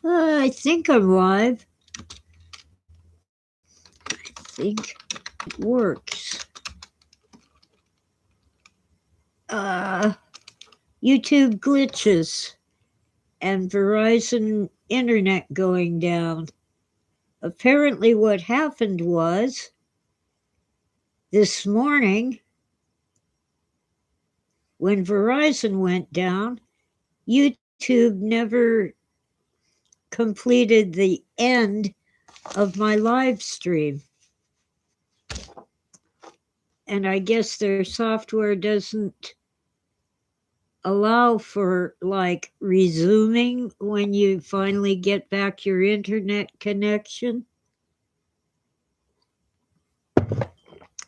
I think I'm live. I think it works. Uh, YouTube glitches and Verizon internet going down. Apparently, what happened was this morning when Verizon went down, YouTube never completed the end of my live stream. And I guess their software doesn't allow for like resuming when you finally get back your internet connection.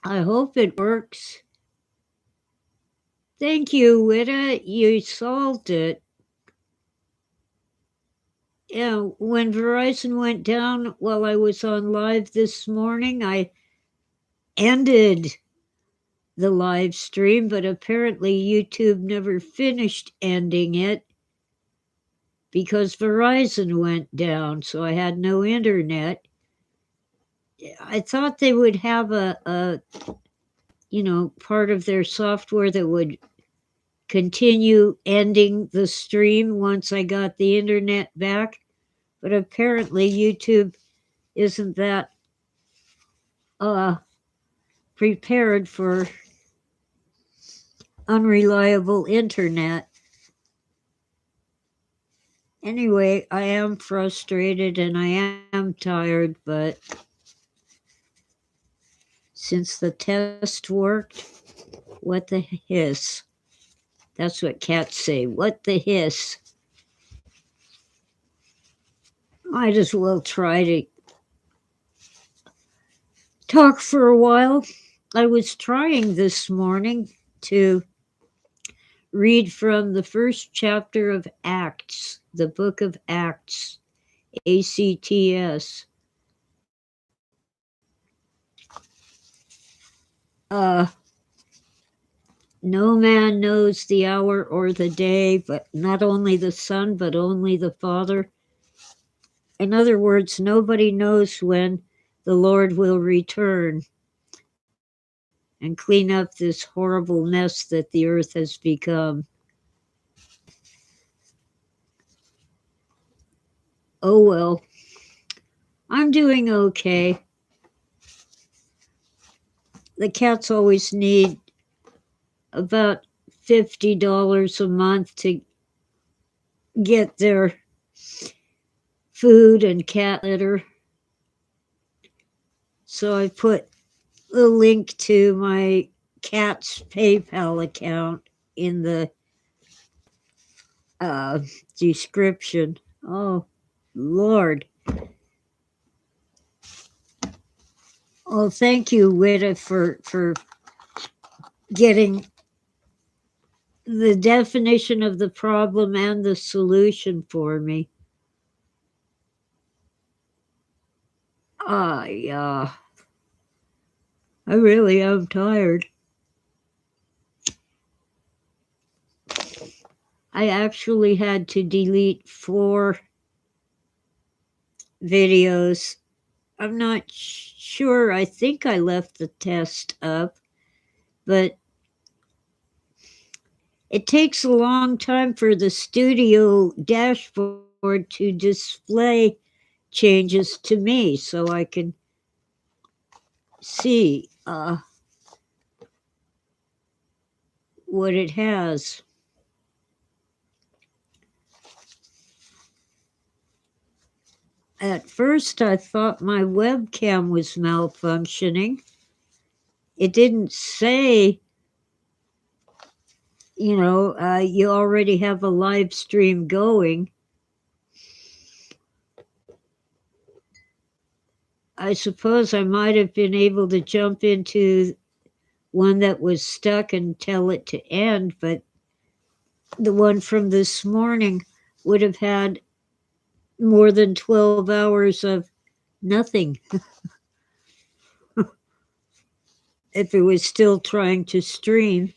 I hope it works. Thank you, Witta. You solved it. Yeah, when Verizon went down while I was on live this morning, I ended the live stream, but apparently YouTube never finished ending it because Verizon went down, so I had no internet. I thought they would have a part of their software that would continue ending the stream once I got the internet back. But apparently YouTube isn't that prepared for unreliable internet. Anyway, I am frustrated and I am tired, but since the test worked, what the hiss? That's what cats say. What the hiss? Might as well try to talk for a while. I was trying this morning to read from the first chapter of Acts, the book of Acts, ACTS. No man knows the hour or the day, but not only the Son, but only the Father. In other words, nobody knows when the Lord will return and clean up this horrible mess that the earth has become. Oh well, I'm doing okay. The cats always need about $50 a month to get their food and cat litter. So I put the link to my cat's PayPal account in the description. Oh, Lord. Oh, thank you, Witta, for getting the definition of the problem and the solution for me. Yeah. I really am tired. I actually had to delete 4 videos. I'm not sure. I think I left the test up, but it takes a long time for the studio dashboard to display changes to me so I can see what it has. At first, I thought my webcam was malfunctioning. It didn't say, you already have a live stream going. I suppose I might have been able to jump into one that was stuck and tell it to end, but the one from this morning would have had more than 12 hours of nothing if it was still trying to stream.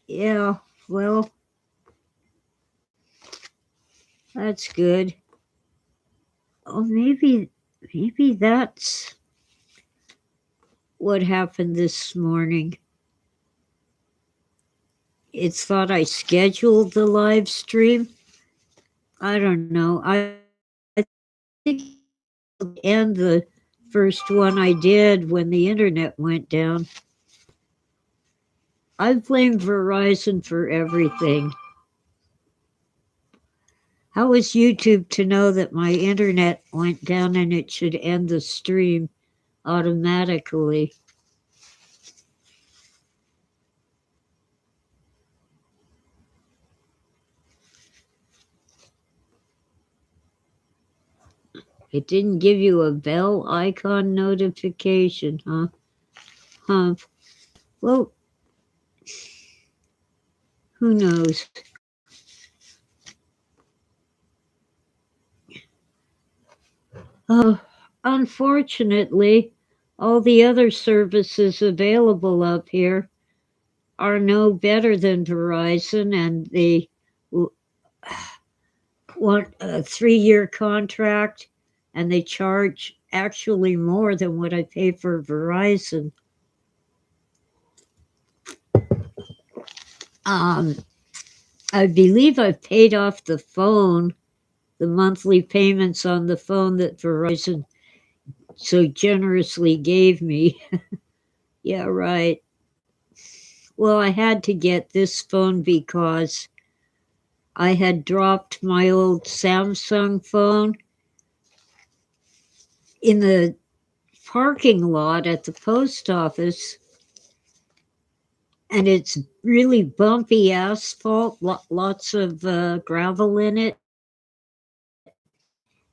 Yeah, well, that's good. Oh, maybe that's what happened this morning. It's thought I scheduled the live stream. I don't know. I think and the first one I did when the internet went down. I blame Verizon for everything. How is YouTube to know that my internet went down and it should end the stream automatically? It didn't give you a bell icon notification, huh? Huh. Well, who knows? Oh, unfortunately, all the other services available up here are no better than Verizon, and they want a 3-year contract, and they charge actually more than what I pay for Verizon. Um, I believe I've paid off the phone, the monthly payments on the phone that Verizon so generously gave me. Yeah, right. Well, I had to get this phone because I had dropped my old Samsung phone in the parking lot at the post office, and it's really bumpy asphalt, lots of gravel in it,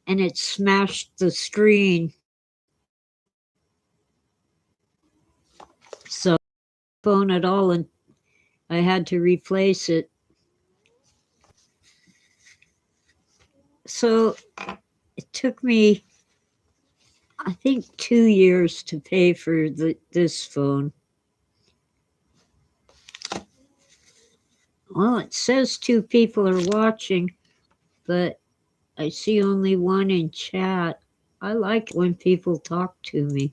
and it smashed the screen. So, phone at all, and I had to replace it. So, it took me, I think, 2 years to pay for this phone. Well, it says 2 people are watching, but I see only one in chat. I like when people talk to me.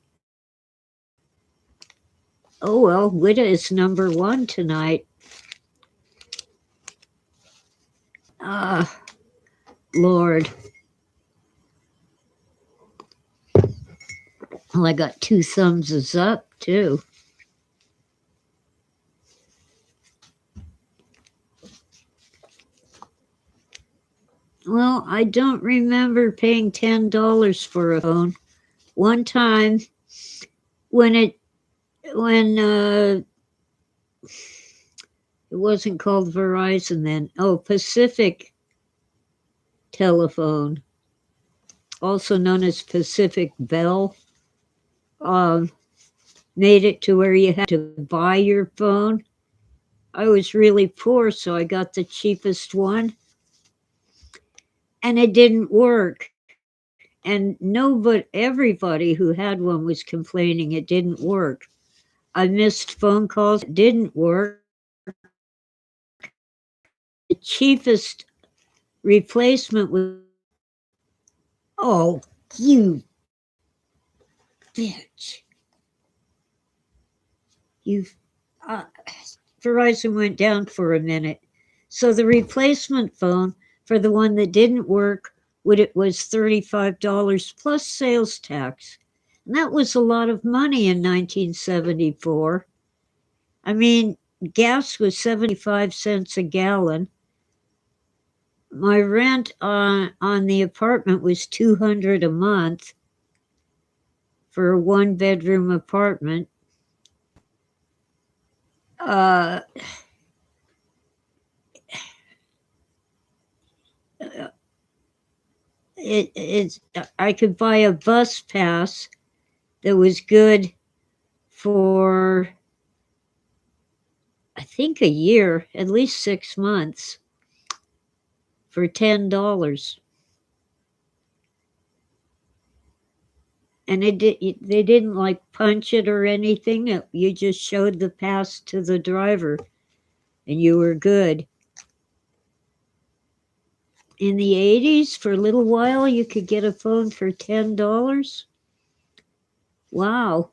Oh well, Witta is number 1 tonight. Ah, Lord. Well, I got 2 thumbs up, too. Well, I don't remember paying $10 for a phone. One time when it wasn't called Verizon then. Oh, Pacific Telephone, also known as Pacific Bell, um, made it to where you had to buy your phone. I was really poor, so I got the cheapest one, and it didn't work. And everybody who had one was complaining it didn't work. I missed phone calls, it didn't work. The cheapest replacement was, oh, you bitch. You, uh, Verizon went down for a minute. So the replacement phone for the one that didn't work it was $35 plus sales tax. And that was a lot of money in 1974. I mean, gas was 75 cents a gallon. My rent on the apartment was $200 a month for a 1-bedroom apartment. Uh, it's I could buy a bus pass that was good for I think a year, at least 6 months, for $10. And they didn't like punch it or anything. You just showed the pass to the driver. and you were good. In the 80s, for a little while, you could get a phone for $10. Wow.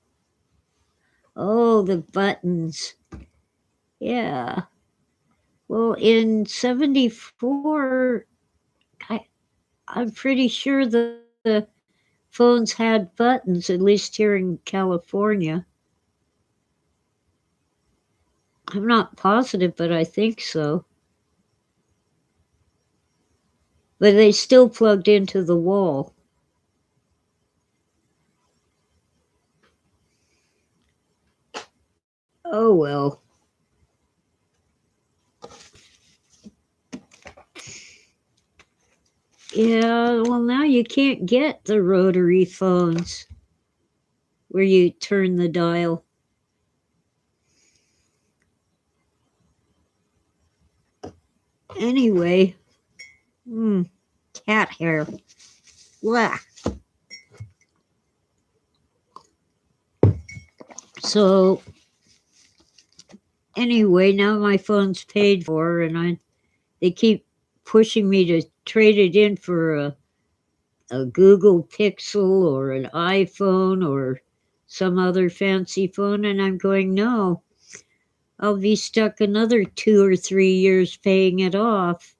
Oh, the buttons. Yeah. Well, in 74, I, I'm pretty sure the phones had buttons, at least here in California. I'm not positive, but I think so. But they still plugged into the wall. Oh well. Yeah, well, now you can't get the rotary phones where you turn the dial. Anyway, cat hair. Blah. So, anyway, now my phone's paid for, and they keep pushing me to trade it in for a Google Pixel or an iPhone or some other fancy phone, and I'm going, no, I'll be stuck another 2 or 3 years paying it off.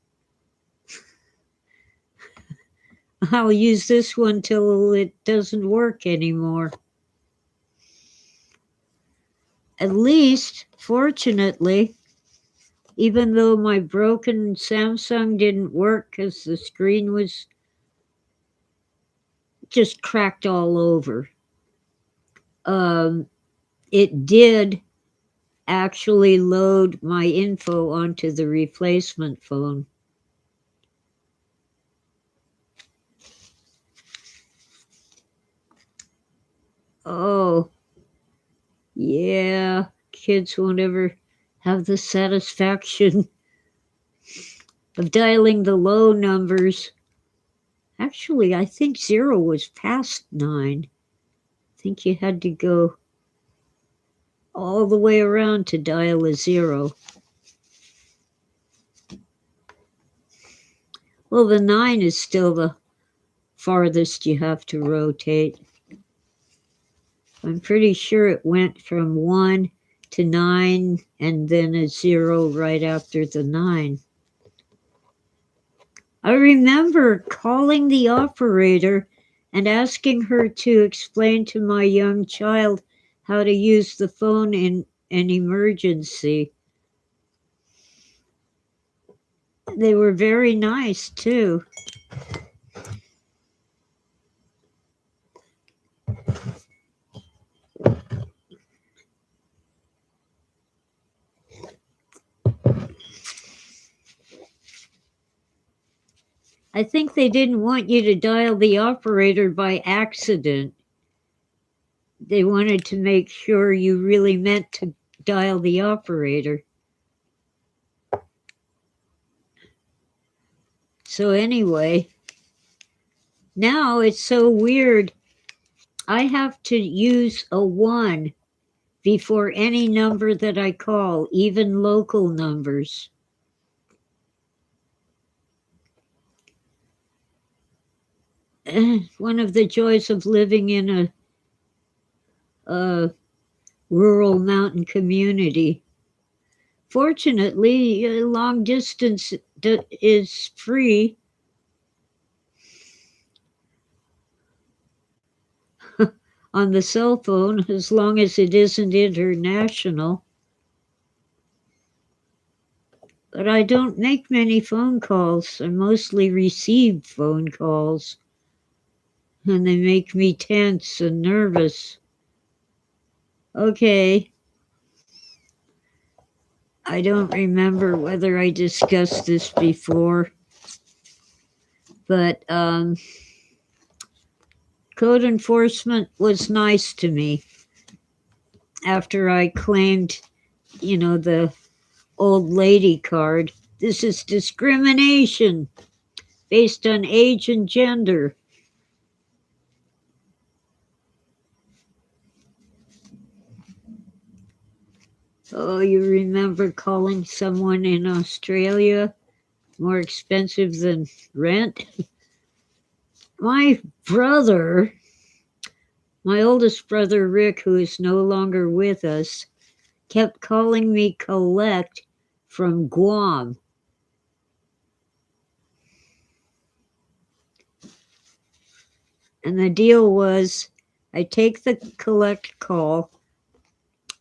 I'll use this one till it doesn't work anymore. At least, fortunately, even though my broken Samsung didn't work because the screen was just cracked all over, it did actually load my info onto the replacement phone. Oh, yeah, kids won't ever have the satisfaction of dialing the low numbers. Actually, I think 0 was past 9. I think you had to go all the way around to dial a 0. Well, the 9 is still the farthest you have to rotate. I'm pretty sure it went from 1 to 9 and then a 0 right after the 9. I remember calling the operator and asking her to explain to my young child how to use the phone in an emergency. They were very nice, too. I think they didn't want you to dial the operator by accident. They wanted to make sure you really meant to dial the operator. So anyway, now it's so weird. I have to use a 1 before any number that I call, even local numbers. One of the joys of living in a rural mountain community. Fortunately, long distance is free. On the cell phone, as long as it isn't international. But I don't make many phone calls. I mostly receive phone calls, and they make me tense and nervous. Okay. I don't remember whether I discussed this before, but code enforcement was nice to me after I claimed, the old lady card. This is discrimination based on age and gender. Oh, you remember calling someone in Australia? More expensive than rent? My brother, my oldest brother Rick, who is no longer with us, kept calling me collect from Guam. And the deal was I take the collect call,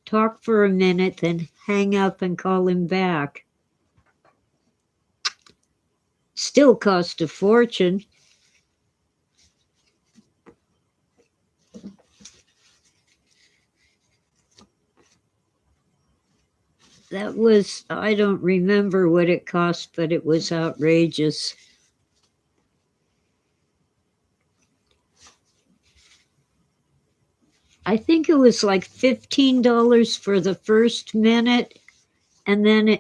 talk for a minute, then hang up and call him back. Still cost a fortune. That was, I don't remember what it cost, but it was outrageous. I think it was like $15 for the first minute, and then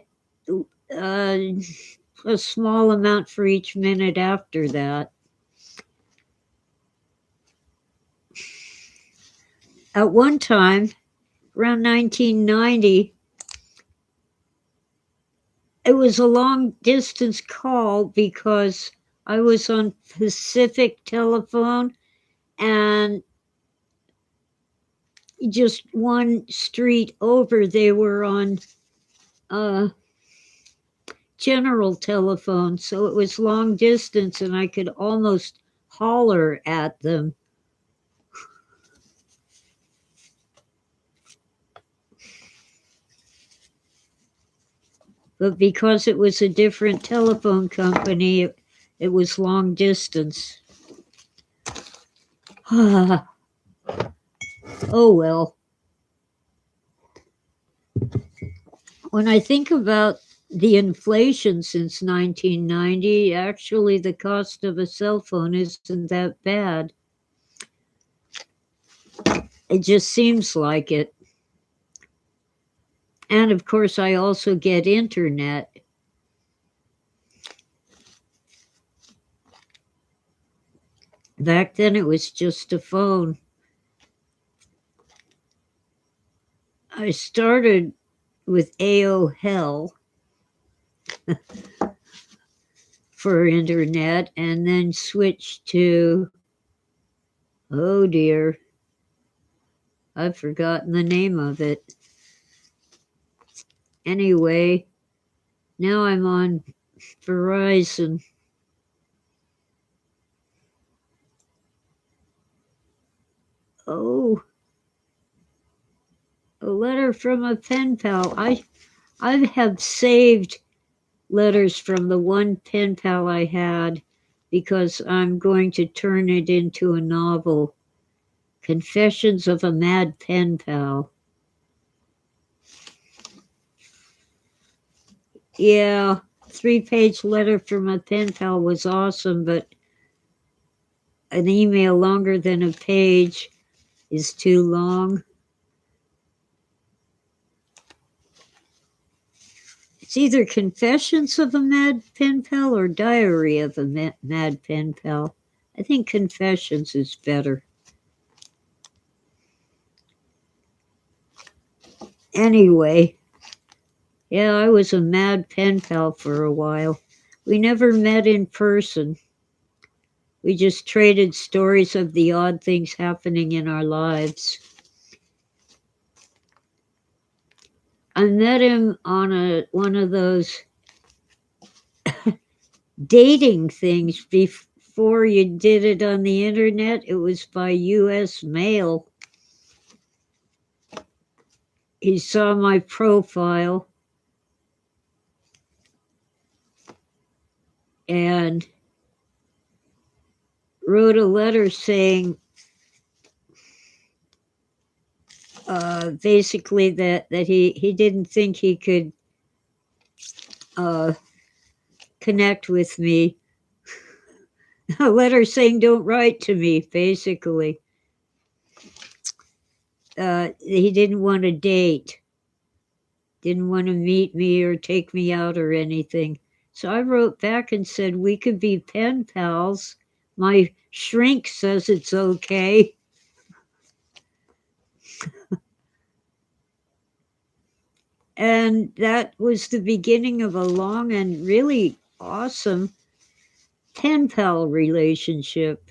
a small amount for each minute after that. At one time, around 1990, it was a long distance call because I was on Pacific Telephone, and just one street over, they were on General Telephone. So it was long distance, and I could almost holler at them. But because it was a different telephone company, it was long distance. Oh, well. When I think about the inflation since 1990, actually the cost of a cell phone isn't that bad. It just seems like it. And of course, I also get internet. Back then, it was just a phone. I started with AOL for internet and then switched to, oh dear, I've forgotten the name of it. Anyway, now I'm on Verizon. Oh, a letter from a pen pal. I have saved letters from the one pen pal I had because I'm going to turn it into a novel. Confessions of a Mad Pen Pal. Yeah, 3-page letter from a pen pal was awesome, but an email longer than a page is too long. It's either Confessions of a Mad Pen Pal or Diary of a Mad Pen Pal. I think Confessions is better. Anyway, yeah, I was a mad pen pal for a while. We never met in person. We just traded stories of the odd things happening in our lives. I met him on one of those dating things before you did it on the internet. It was by US mail. He saw my profile and wrote a letter saying basically that he didn't think he could connect with me. A letter saying don't write to me, basically. He didn't want to date, didn't want to meet me or take me out or anything. So I wrote back and said we could be pen pals. My shrink says it's okay. And that was the beginning of a long and really awesome pen pal relationship.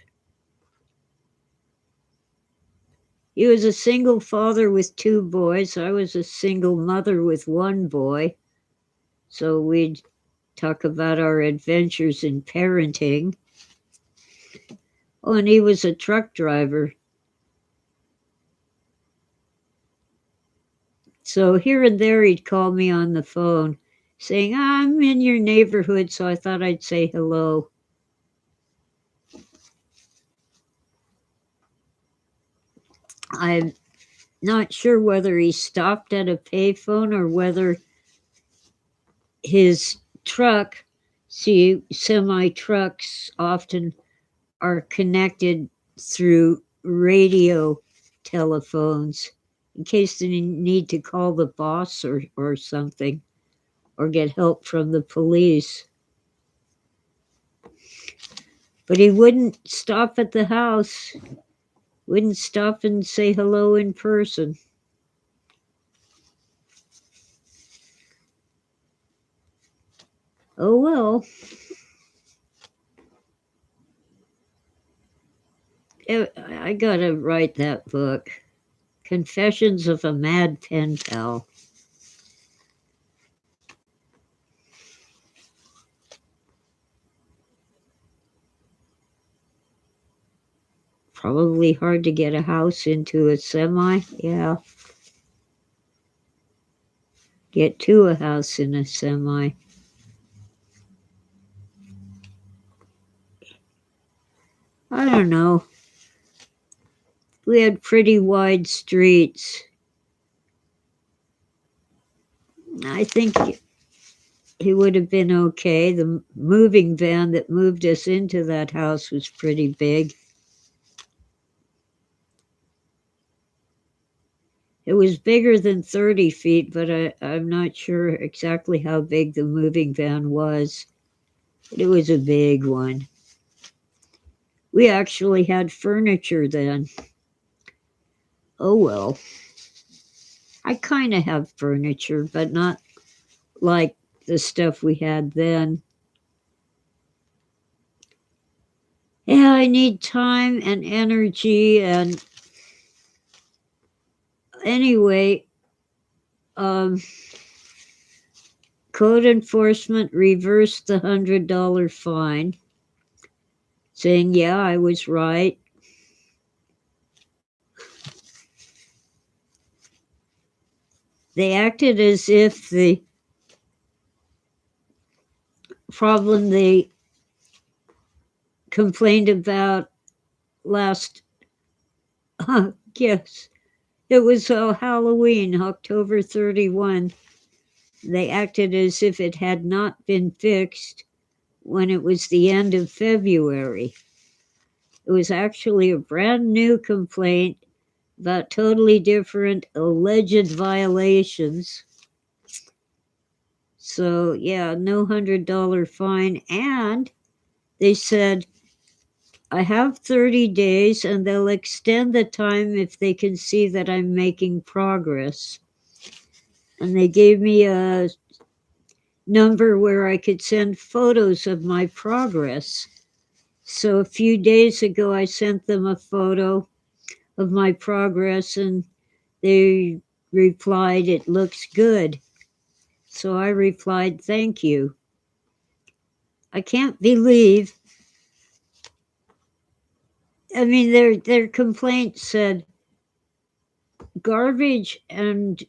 He was a single father with 2 boys. I was a single mother with 1 boy. So we'd talk about our adventures in parenting. Oh, and he was a truck driver. So here and there he'd call me on the phone saying, I'm in your neighborhood, so I thought I'd say hello. I'm not sure whether he stopped at a payphone or whether his truck, see, semi trucks often are connected through radio telephones in case they need to call the boss or something or get help from the police. But he wouldn't stop at the house, wouldn't stop and say hello in person. Oh well. I gotta write that book. Confessions of a Mad Pen Pal. Probably hard to get a house into a semi. Yeah. Get to a house in a semi. I don't know. We had pretty wide streets. I think he would have been okay. The moving van that moved us into that house was pretty big. It was bigger than 30 feet, but I'm not sure exactly how big the moving van was. But it was a big one. We actually had furniture then. Oh well. I kind of have furniture, but not like the stuff we had then. Yeah, I need time and energy. And anyway, code enforcement reversed the $100 fine, saying, yeah, I was right. They acted as if the problem they complained about last, yes, it was Halloween, October 31. They acted as if it had not been fixed when it was the end of February. It was actually a brand new complaint about totally different alleged violations. So, yeah, no $100 fine. And they said, I have 30 days and they'll extend the time if they can see that I'm making progress. And they gave me a number where I could send photos of my progress. So a few days ago, I sent them a photo of my progress and they replied, it looks good. So I replied, thank you. I can't believe, I mean, their complaint said garbage and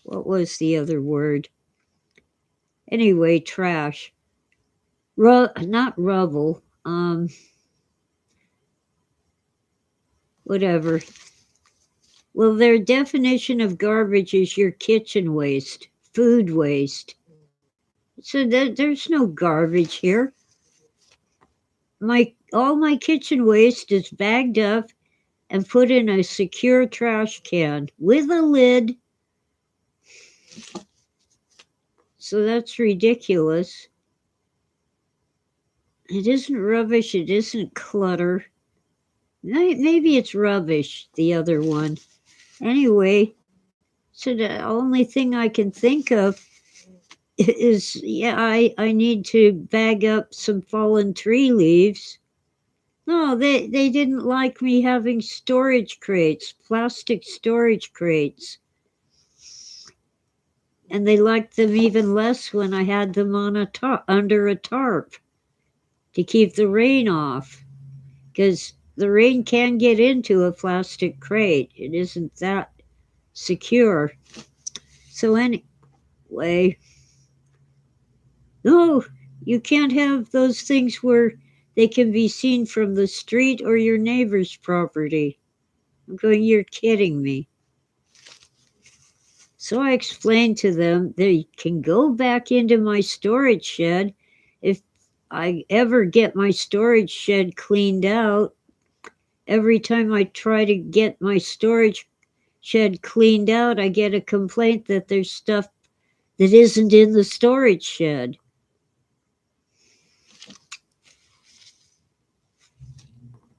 what was the other word? Anyway, trash. Not rubble. Whatever. Well, their definition of garbage is your kitchen waste, food waste. So there's no garbage here. All my kitchen waste is bagged up and put in a secure trash can with a lid. So that's ridiculous. It isn't rubbish, it isn't clutter. Maybe it's rubbish, the other one. Anyway, so the only thing I can think of is, yeah, I need to bag up some fallen tree leaves. No, they didn't like me having storage crates, plastic storage crates. And they liked them even less when I had them on under a tarp to keep the rain off. Because the rain can get into a plastic crate. It isn't that secure. So anyway, no, you can't have those things where they can be seen from the street or your neighbor's property. I'm going, you're kidding me. So I explained to them they can go back into my storage shed if I ever get my storage shed cleaned out. Every time I try to get my storage shed cleaned out, I get a complaint that there's stuff that isn't in the storage shed.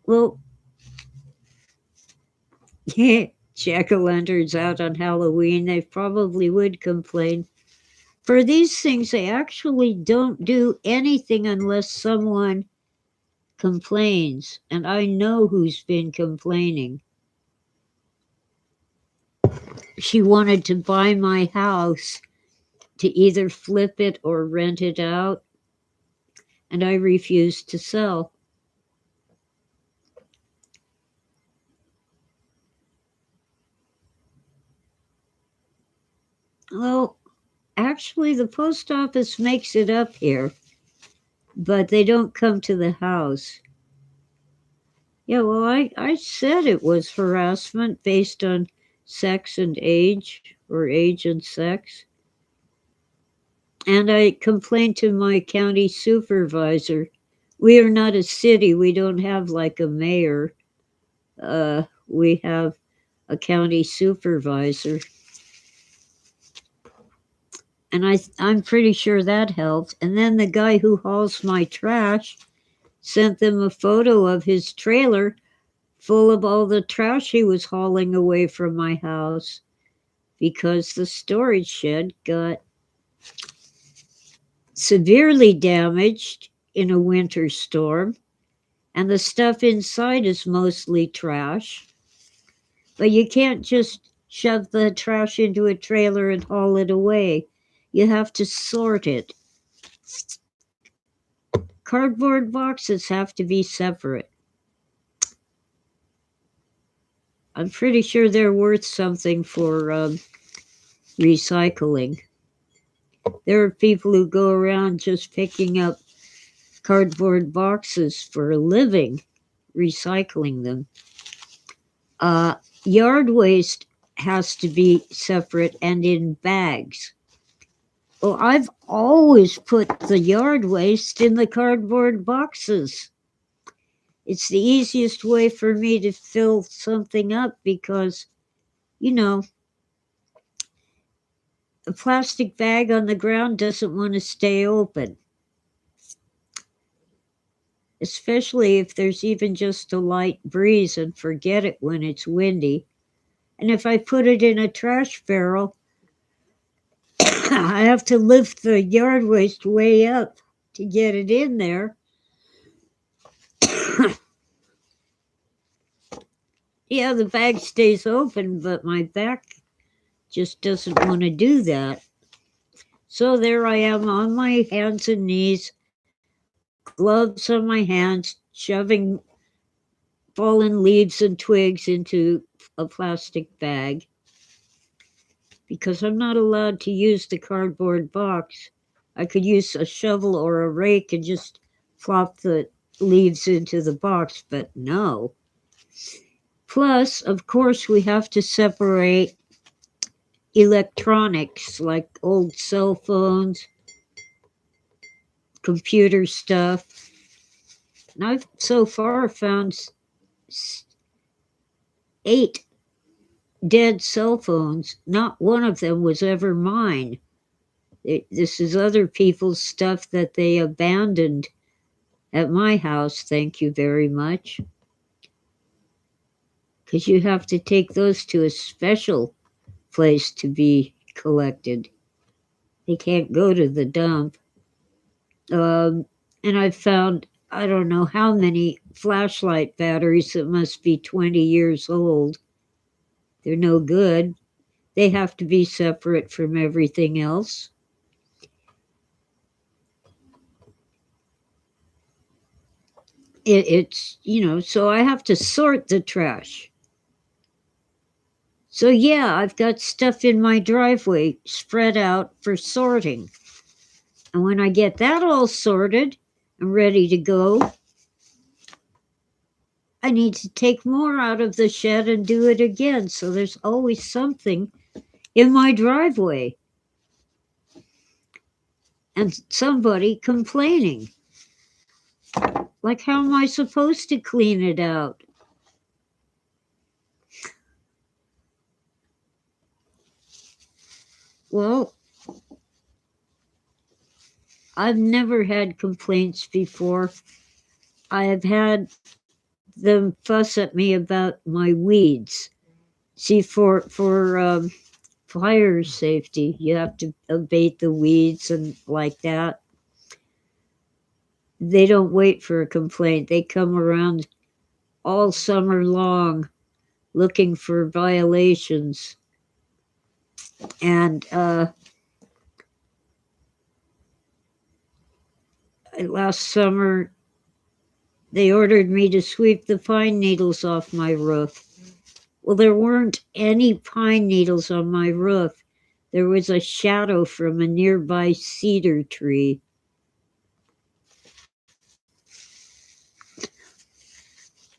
Well, yeah, jack-o'-lanterns out on Halloween, they probably would complain. For these things, they actually don't do anything unless someone complains, and I know who's been complaining. She wanted to buy my house to either flip it or rent it out, and I refused to sell. Well, actually, the post office makes it up here, but they don't come to the house. Yeah, well, I said it was harassment based on sex and age, or age and sex. And I complained to my county supervisor. We are not a city. We don't have like a mayor. We have a county supervisor. And I'm pretty sure that helped. And then the guy who hauls my trash sent them a photo of his trailer full of all the trash he was hauling away from my house because the storage shed got severely damaged in a winter storm, and the stuff inside is mostly trash. But you can't just shove the trash into a trailer and haul it away. You have to sort it. Cardboard boxes have to be separate. I'm pretty sure they're worth something for recycling. There are people who go around just picking up cardboard boxes for a living, recycling them. Yard waste has to be separate and in bags. Well, I've always put the yard waste in the cardboard boxes. It's the easiest way for me to fill something up because, you know, a plastic bag on the ground doesn't want to stay open. Especially if there's even just a light breeze, and forget it when it's windy. And if I put it in a trash barrel, I have to lift the yard waste way up to get it in there. Yeah, the bag stays open, but my back just doesn't want to do that. So there I am on my hands and knees, gloves on my hands, shoving fallen leaves and twigs into a plastic bag because I'm not allowed to use the cardboard box. I could use a shovel or a rake and just plop the leaves into the box, but no. Plus, of course, we have to separate electronics like old cell phones, computer stuff. And I've so far found 8 dead cell phones. Not one of them was ever mine. This is other people's stuff that they abandoned at my house. Thank you very much. because you have to take those to a special place to be collected. They can't go to the dump. And I've found, I don't know how many flashlight batteries that must be 20 years old. They're no good. They have to be separate from everything else. It's, so I have to sort the trash. So, yeah, I've got stuff in my driveway spread out for sorting. And when I get that all sorted and ready to go, I need to take more out of the shed and do it again. So there's always something in my driveway. And somebody complaining. Like, how am I supposed to clean it out? Well, I've never had complaints before. I have had them fuss at me about my weeds. See, for fire safety, you have to abate the weeds and like that. They don't wait for a complaint. They come around all summer long looking for violations. And last summer, they ordered me to sweep the pine needles off my roof. Well, there weren't any pine needles on my roof. There was a shadow from a nearby cedar tree.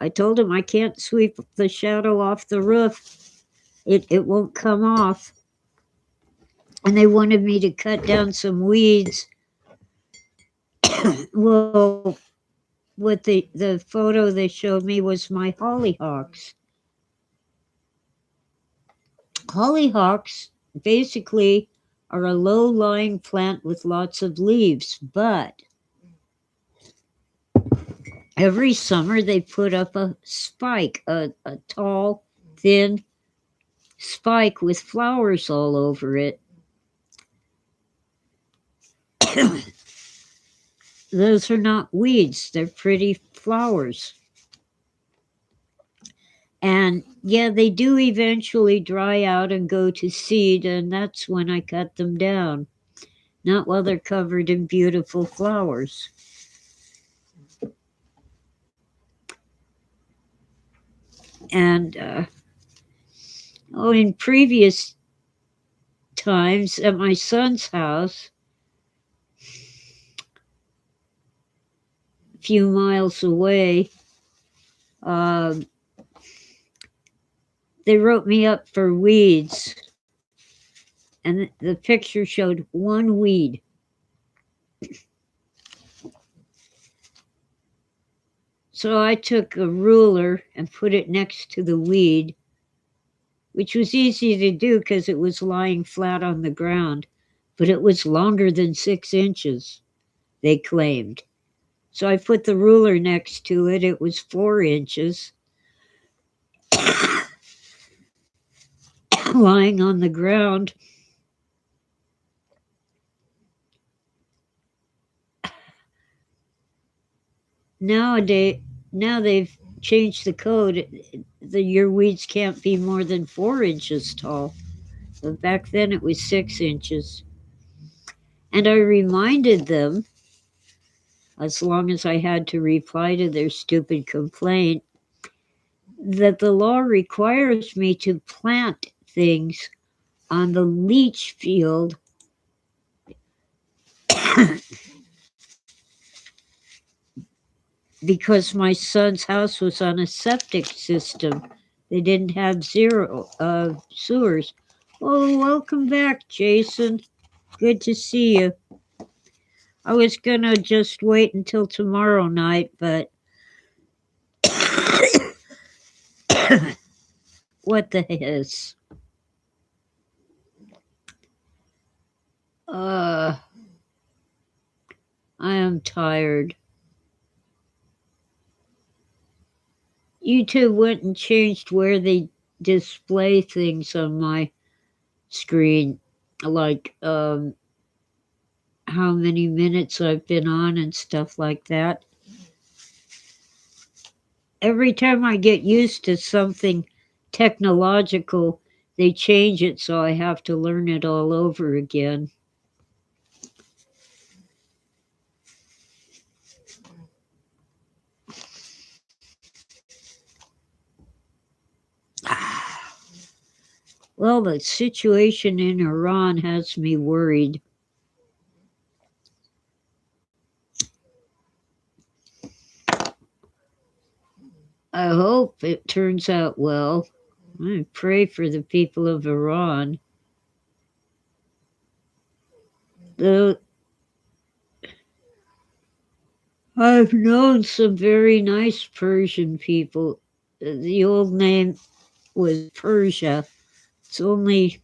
I told him I can't sweep the shadow off the roof. It won't come off. And they wanted me to cut down some weeds. Well, what the photo they showed me was my hollyhocks. Hollyhocks basically are a low-lying plant with lots of leaves, but every summer they put up a spike, a tall, thin spike with flowers all over it. Those are not weeds, they're pretty flowers. And yeah, they do eventually dry out and go to seed, and that's when I cut them down. Not while they're covered in beautiful flowers. And in previous times at my son's house, a few miles away, they wrote me up for weeds, and the picture showed one weed. So I took a ruler and put it next to the weed, which was easy to do because it was lying flat on the ground, but it was longer than 6 inches, they claimed. So I put the ruler next to it. It was 4 inches, lying on the ground. Now they've changed the code. Your weeds can't be more than 4 inches tall. But back then it was 6 inches. And I reminded them, as long as I had to reply to their stupid complaint, that the law requires me to plant things on the leach field because my son's house was on a septic system. They didn't have zero sewers. Oh, welcome back, Jason. Good to see you. I was gonna just wait until tomorrow night, but what the hiss? I am tired. YouTube went and changed where they display things on my screen, like how many minutes I've been on and stuff like that. Every time I get used to something technological, they change it, so I have to learn it all over again. Well, the situation in Iran has me worried. I hope it turns out well. I pray for the people of Iran. Though I've known some very nice Persian people. The old name was Persia. It's only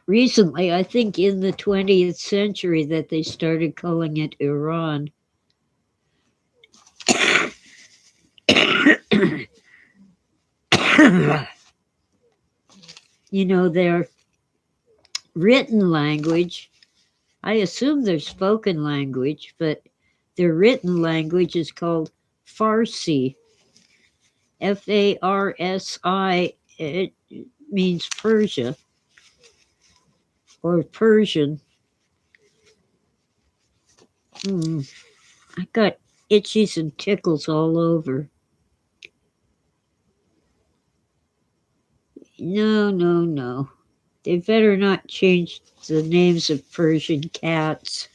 recently, I think in the 20th century, that they started calling it Iran. You know, their written language, I assume their spoken language, but their written language is called Farsi. Farsi. It means Persia or Persian. I got itchies and tickles all over. No, no, no. They better not change the names of Persian cats.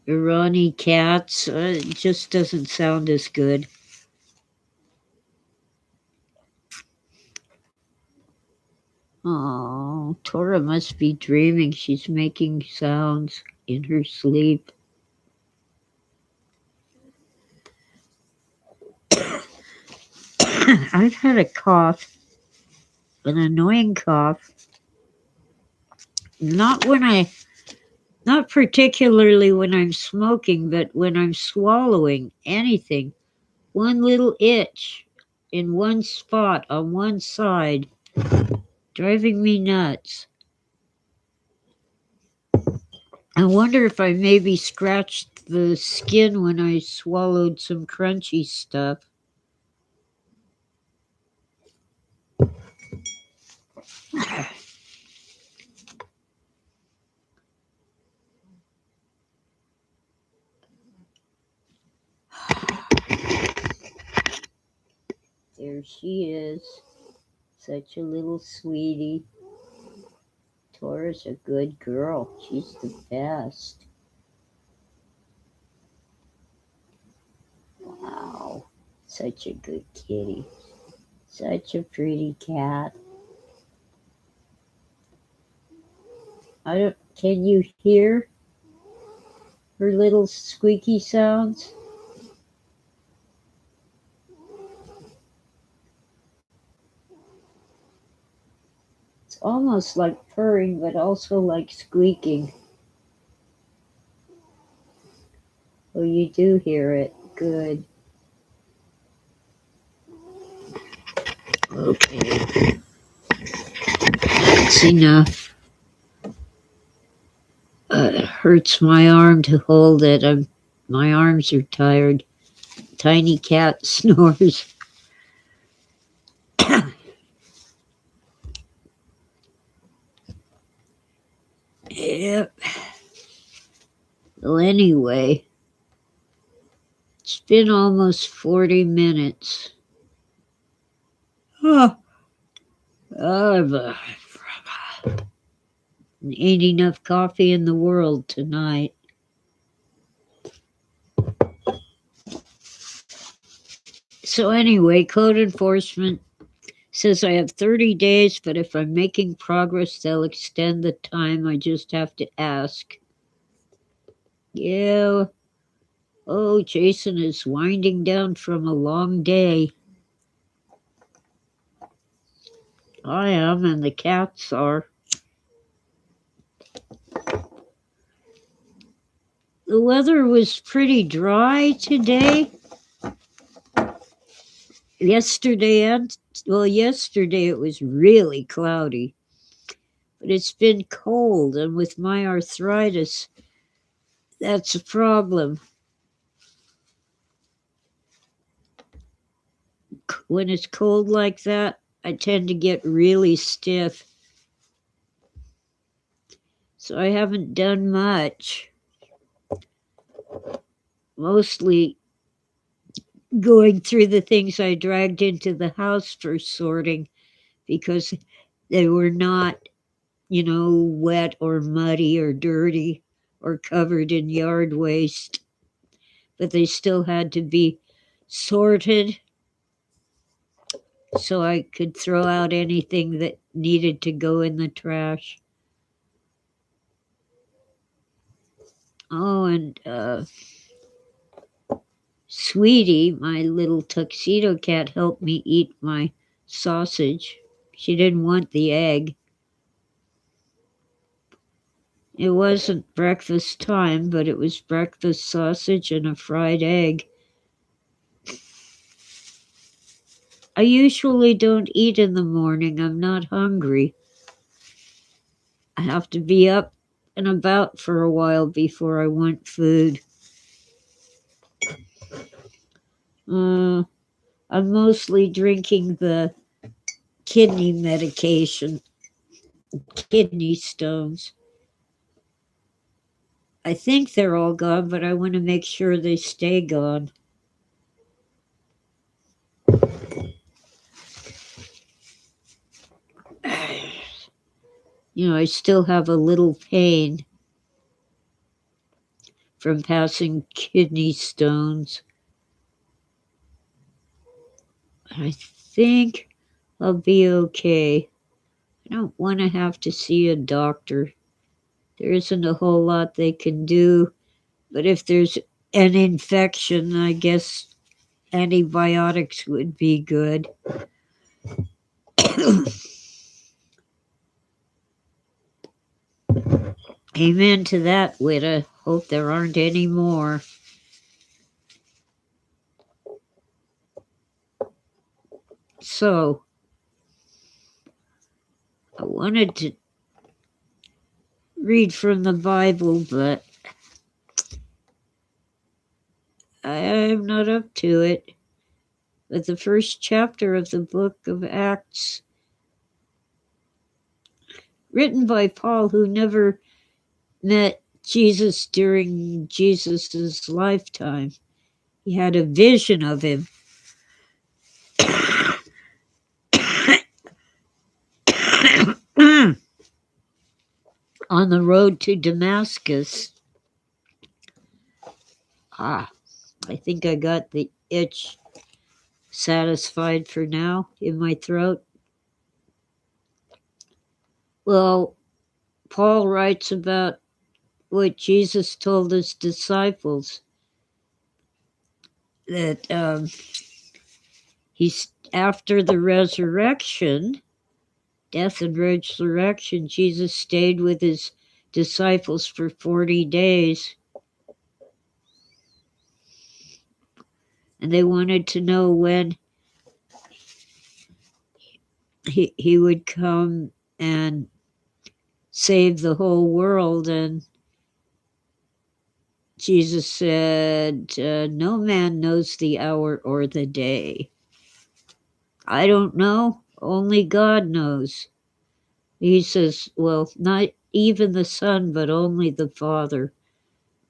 Irani cats, it just doesn't sound as good. Oh, Tora must be dreaming. She's making sounds in her sleep. I've had a cough, an annoying cough. Not particularly when I'm smoking, but when I'm swallowing anything. One little itch in one spot on one side, driving me nuts. I wonder if I maybe scratched the skin when I swallowed some crunchy stuff. There she is. Such a little sweetie. Tora's a good girl. She's the best. Wow. Such a good kitty. Such a pretty cat. Can you hear her little squeaky sounds? It's almost like purring, but also like squeaking. Oh, you do hear it. Good. Okay. That's enough. It hurts my arm to hold it. My arms are tired. Tiny cat snores. Yep. Well, anyway, it's been almost 40 minutes. Oh, ain't enough coffee in the world tonight. So anyway, code enforcement says I have 30 days, but if I'm making progress, they'll extend the time. I just have to ask. Yeah. Oh, Jason is winding down from a long day. I am, and the cats are. The weather was pretty dry today. Yesterday it was really cloudy. But it's been cold, and with my arthritis, that's a problem. When it's cold like that, I tend to get really stiff. So I haven't done much. Mostly going through the things I dragged into the house for sorting because they were not, wet or muddy or dirty or covered in yard waste, but they still had to be sorted so I could throw out anything that needed to go in the trash. Oh, and Sweetie, my little tuxedo cat, helped me eat my sausage. She didn't want the egg. It wasn't breakfast time, but it was breakfast sausage and a fried egg. I usually don't eat in the morning. I'm not hungry. I have to be up and about for a while before I want food. I'm mostly drinking the kidney medication, kidney stones. I think they're all gone, but I want to make sure they stay gone. I still have a little pain from passing kidney stones. I think I'll be okay. I don't want to have to see a doctor. There isn't a whole lot they can do, but if there's an infection, I guess antibiotics would be good. Amen to that, Witta. Hope there aren't any more. So, I wanted to read from the Bible, but I'm not up to it. But the first chapter of the book of Acts, written by Paul, who never met Jesus during Jesus's lifetime. He had a vision of him. On the road to Damascus. I think I got the itch satisfied for now in my throat. Well, Paul writes about what Jesus told his disciples, that he's after the resurrection, death and resurrection, Jesus stayed with his disciples for 40 days. And they wanted to know when he would come and save the whole world. And Jesus said, no man knows the hour or the day. I don't know. Only God knows. He says, well, not even the Son, but only the Father.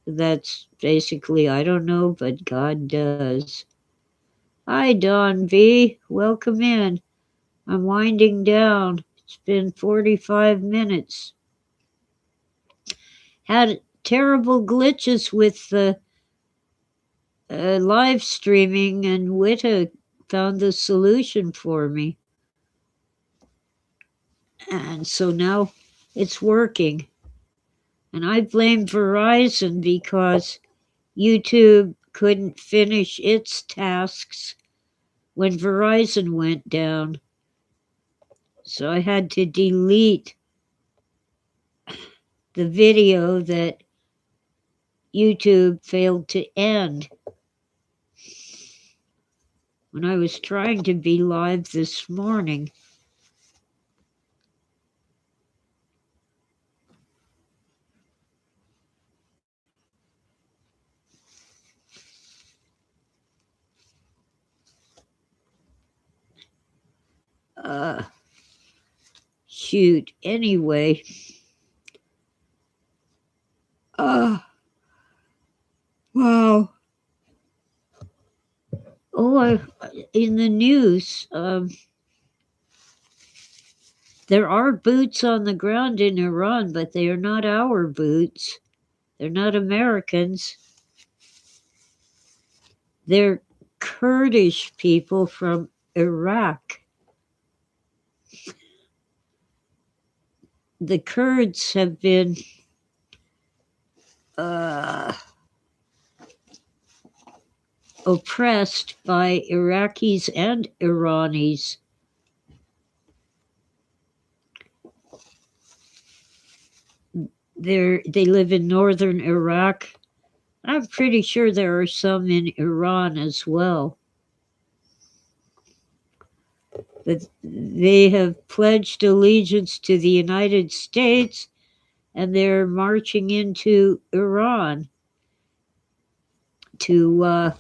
That's basically, I don't know, but God does. Hi, Don V. Welcome in. I'm winding down. It's been 45 minutes. Had terrible glitches with the live streaming, and Witta found the solution for me. And so now it's working. And I blame Verizon because YouTube couldn't finish its tasks when Verizon went down. So I had to delete the video that YouTube failed to end when I was trying to be live this morning. Shoot. Anyway. Wow. Oh, in the news, there are boots on the ground in Iran, but they are not our boots. They're not Americans. They're Kurdish people from Iraq. The Kurds have been oppressed by Iraqis and Iranis. They live in northern Iraq. I'm pretty sure there are some in Iran as well. But they have pledged allegiance to the United States, and they're marching into Iran to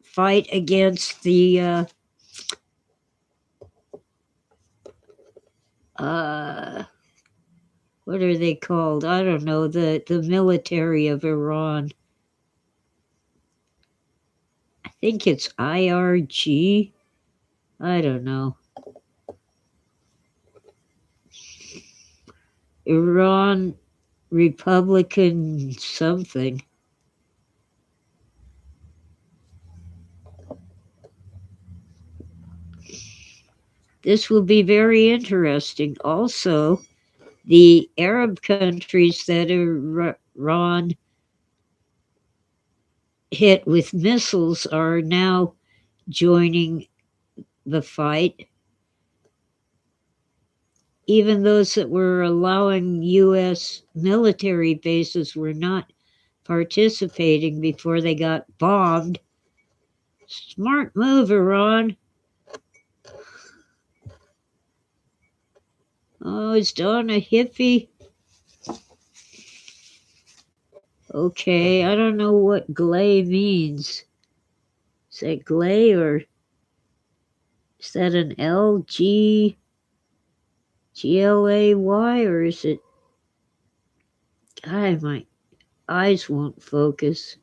fight against the what are they called? I don't know, the military of Iran. I think it's IRG. I don't know. Iran Republican something. This will be very interesting. Also, the Arab countries that Iran hit with missiles are now joining the fight. Even those that were allowing U.S. military bases were not participating before they got bombed. Smart move, Iran. Oh, is Dawn a hippie? Okay, I don't know what glay means. Is that glay or is that an LG? GLAY, or is it? God, my eyes won't focus.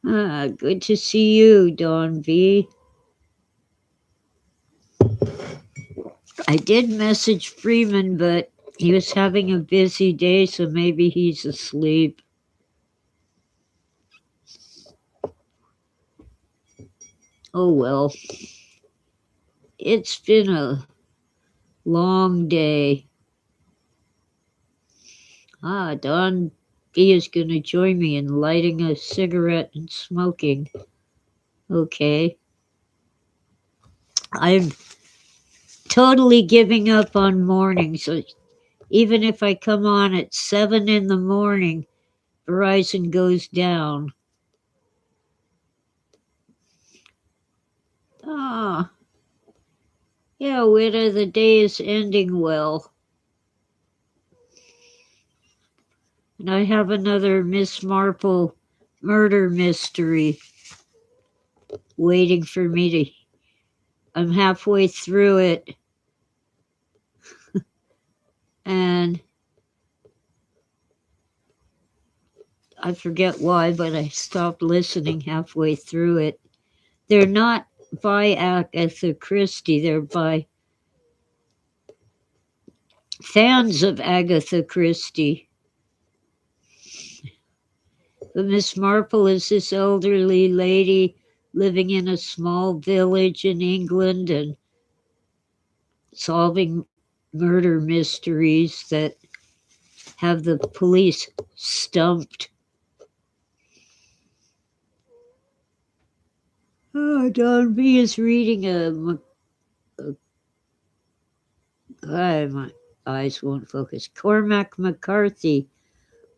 Good to see you, Dawn B. I did message Freeman, but he was having a busy day, so maybe he's asleep. Oh well. It's been a long day. Dawn B is going to join me in lighting a cigarette and smoking. Okay. I'm totally giving up on mornings. So even if I come on at 7 in the morning, Verizon goes down. Ah, yeah, Witta, the day is ending well. And I have another Miss Marple murder mystery waiting for me to. I'm halfway through it. And I forget why, but I stopped listening halfway through it. They're not by Agatha Christie, they're by fans of Agatha Christie. But Miss Marple is this elderly lady living in a small village in England and solving murder mysteries that have the police stumped. Oh, Don B is reading my eyes won't focus. Cormac McCarthy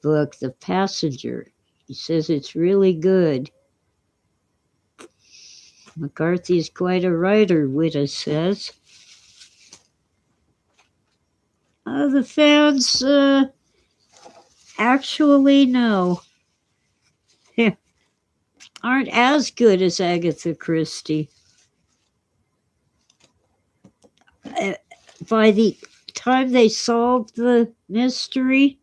book, The Passenger. He says it's really good. McCarthy is quite a writer, Witta says. The fans, actually, no. Aren't as good as Agatha Christie. By the time they solved the mystery,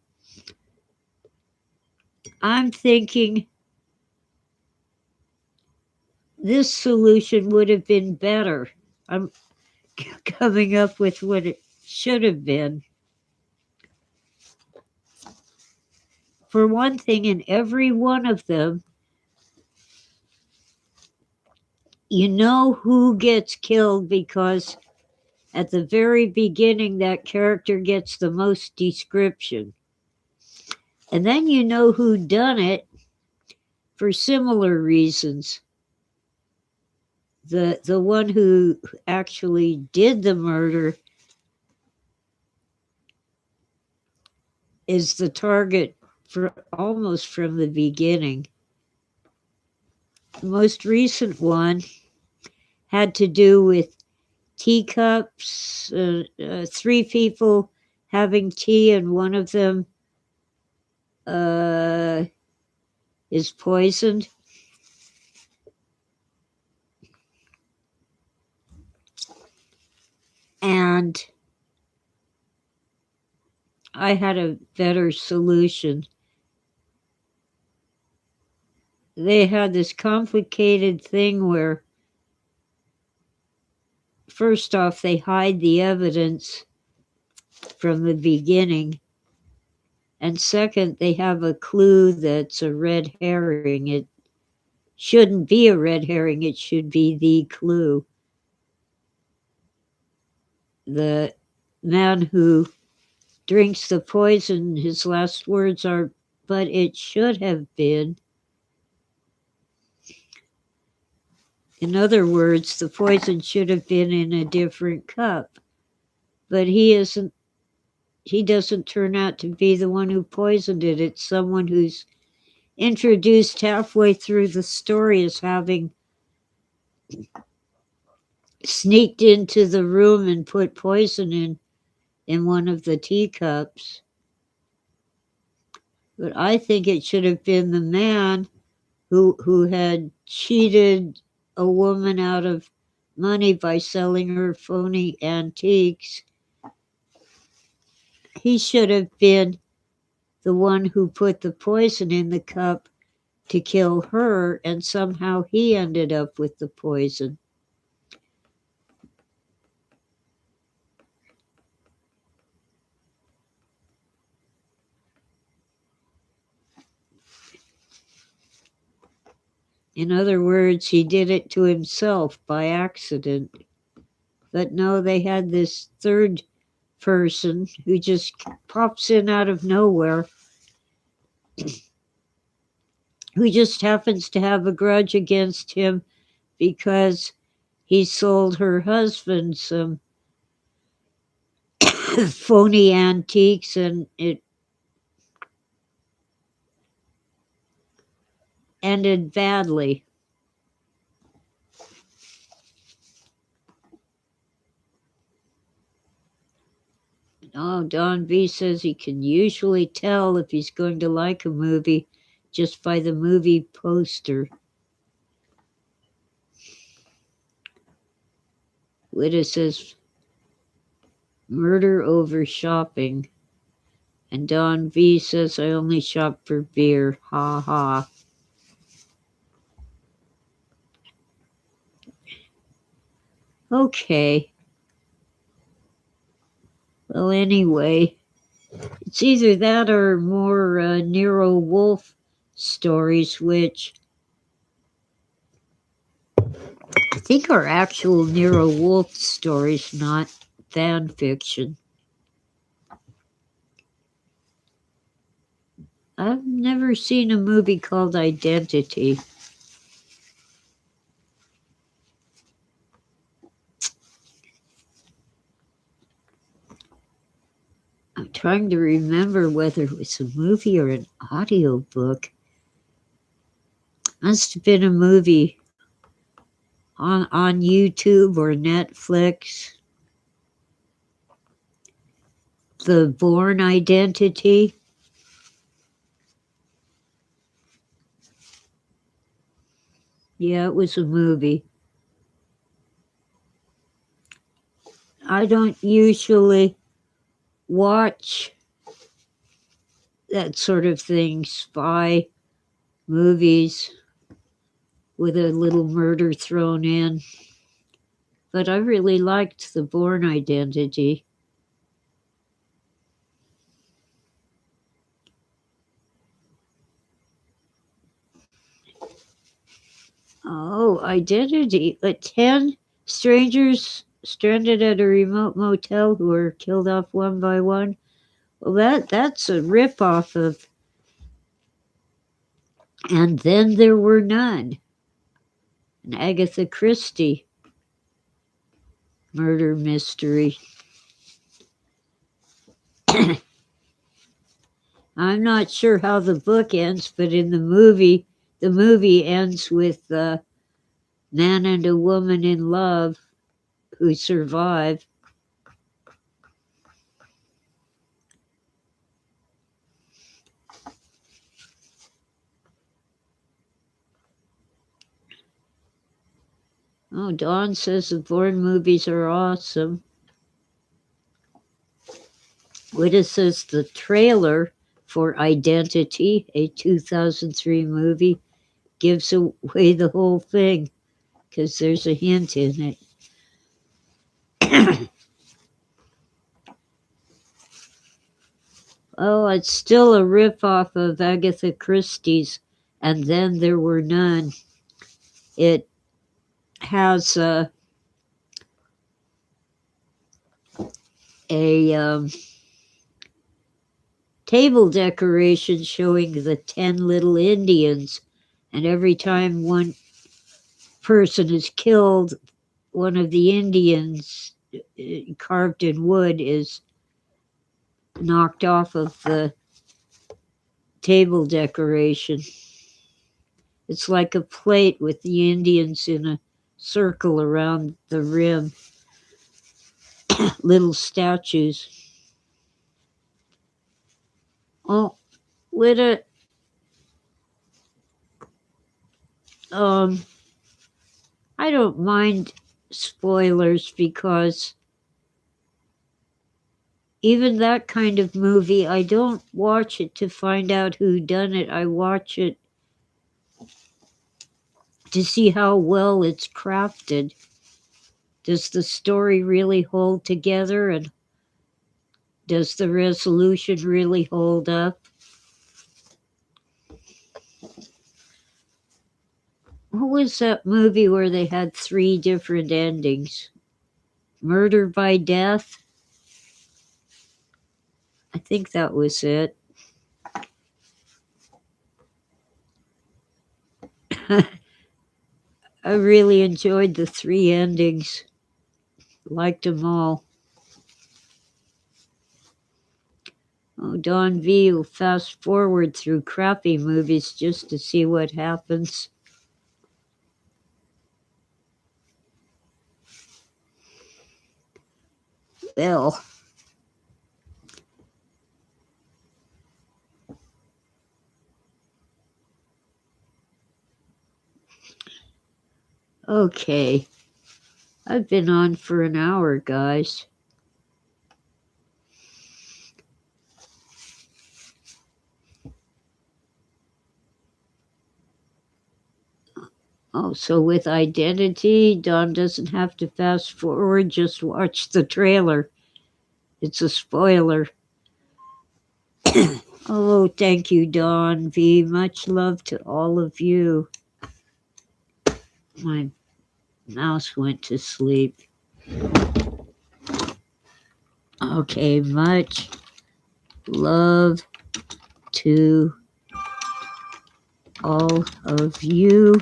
I'm thinking this solution would have been better. I'm coming up with what it should have been. For one thing, in every one of them, you know who gets killed because at the very beginning, that character gets the most description. And then you know who done it for similar reasons. The one who actually did the murder is the target for almost from the beginning. The most recent one had to do with teacups, three people having tea, and one of them is poisoned. And I had a better solution. They had this complicated thing where, first off, they hide the evidence from the beginning. And second, they have a clue that's a red herring. It shouldn't be a red herring, it should be the clue. The man who drinks the poison, his last words are, "But it should have been." In other words, the poison should have been in a different cup. But he doesn't turn out to be the one who poisoned it. It's someone who's introduced halfway through the story as having sneaked into the room and put poison in one of the teacups. But I think it should have been the man who had cheated a woman out of money by selling her phony antiques. He should have been the one who put the poison in the cup to kill her, and somehow he ended up with the poison. In other words, he did it to himself by accident. But no, they had this third person who just pops in out of nowhere, who just happens to have a grudge against him because he sold her husband some phony antiques, and it ended badly. Oh, Don B says he can usually tell if he's going to like a movie just by the movie poster. Witta says murder over shopping. And Don V says I only shop for beer. Ha ha. Okay. Well, anyway, it's either that or more Nero Wolfe stories, which I think are actual Nero Wolfe stories, not fan fiction. I've never seen a movie called Identity. trying to remember whether it was a movie or an audiobook. Must have been a movie on YouTube or Netflix. The Bourne Identity. Yeah, it was a movie. I don't usually watch that sort of thing, spy movies with a little murder thrown in. But I really liked The Bourne Identity. Oh, Identity. 10 strangers stranded at a remote motel who were killed off one by one. Well, that's a ripoff of And Then There Were None, an Agatha Christie murder mystery. I'm not sure how the book ends, but in the movie ends with a man and a woman in love who survive. Oh, Dawn says the Bourne movies are awesome. Witta says the trailer for Identity, a 2003 movie, gives away the whole thing because there's a hint in it. Oh, it's still a ripoff of Agatha Christie's And Then There Were None. It has a table decoration showing the 10 little Indians, and every time one person is killed, one of the Indians carved in wood is knocked off of the table decoration. It's like a plate with the Indians in a circle around the rim. Little statues. Oh, with a I don't mind spoilers because even that kind of movie, I don't watch it to find out who done it. I watch it to see how well it's crafted. Does the story really hold together, and does the resolution really hold up? What was that movie where they had 3 different endings? Murder by Death? I think that was it. I really enjoyed the 3 endings. Liked them all. Oh, Don V will fast forward through crappy movies just to see what happens. Well, okay. I've been on for an hour, guys. Oh, so with Identity, Don doesn't have to fast forward, just watch the trailer. It's a spoiler. Oh, thank you, Don V. Much love to all of you. My mouse went to sleep. Okay, much love to all of you,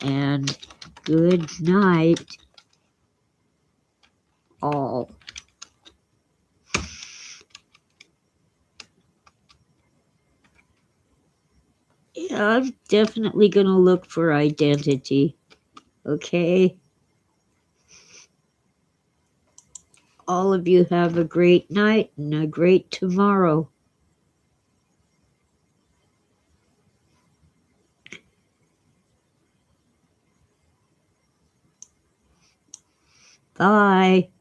and good night, all. Yeah, I'm definitely going to look for identity. Okay? All of you have a great night and a great tomorrow. Bye.